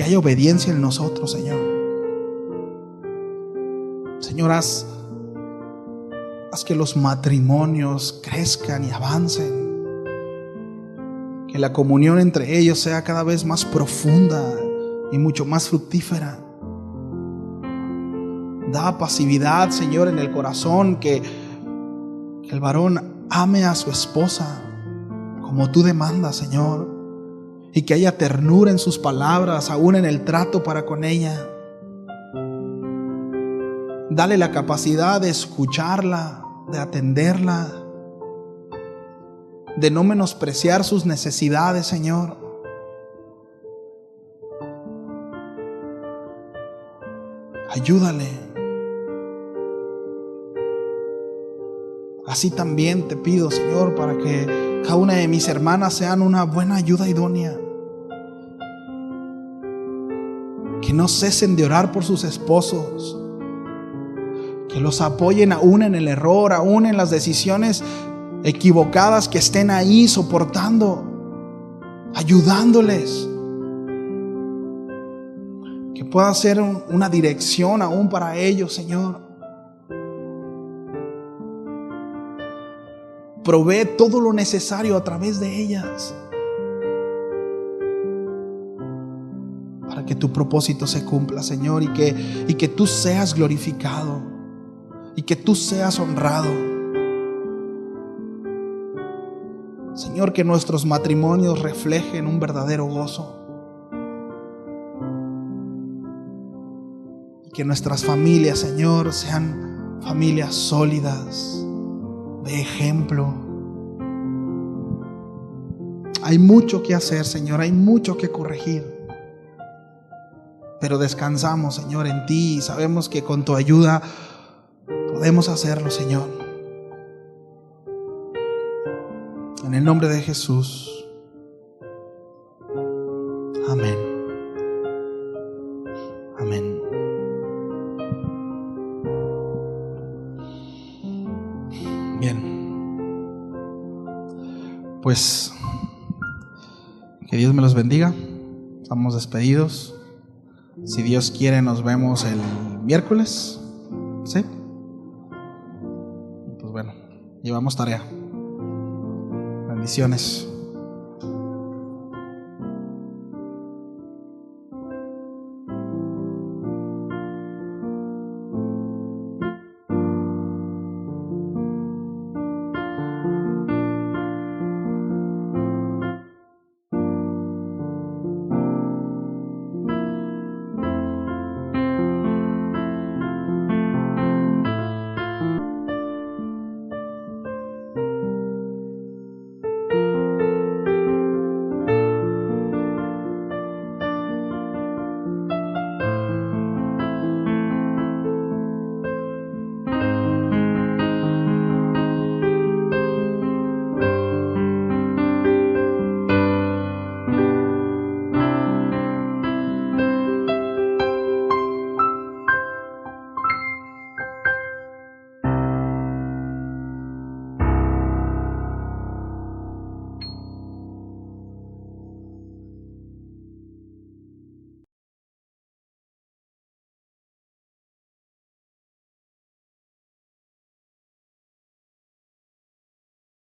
Speaker 1: haya obediencia en nosotros, Señor. Señor, haz que los matrimonios crezcan y avancen. Que la comunión entre ellos sea cada vez más profunda y mucho más fructífera. Da pasividad, Señor, en el corazón, que el varón ame a su esposa como tú demandas, Señor, y que haya ternura en sus palabras, aún en el trato para con ella. Dale la capacidad de escucharla, de atenderla, de no menospreciar sus necesidades, Señor. Ayúdale. Así también te pido, Señor, para que cada una de mis hermanas sean una buena ayuda idónea. Que no cesen de orar por sus esposos. Que los apoyen aún en el error, aún en las decisiones equivocadas, que estén ahí soportando, ayudándoles. Que pueda ser una dirección aún para ellos, Señor. Provee todo lo necesario a través de ellas, para que tu propósito se cumpla, Señor, y que tú seas glorificado y que tú seas honrado. Señor, que nuestros matrimonios reflejen un verdadero gozo. Y que nuestras familias, Señor, sean familias sólidas, de ejemplo. Hay mucho que hacer, Señor, hay mucho que corregir. Pero descansamos, Señor, en ti, y sabemos que con tu ayuda podemos hacerlo, Señor. En el nombre de Jesús. Amén. Amén. Bien. Pues que Dios me los bendiga. Estamos despedidos. Si Dios quiere, nos vemos el miércoles. ¿Sí? Pues bueno, llevamos tarea. Bendiciones.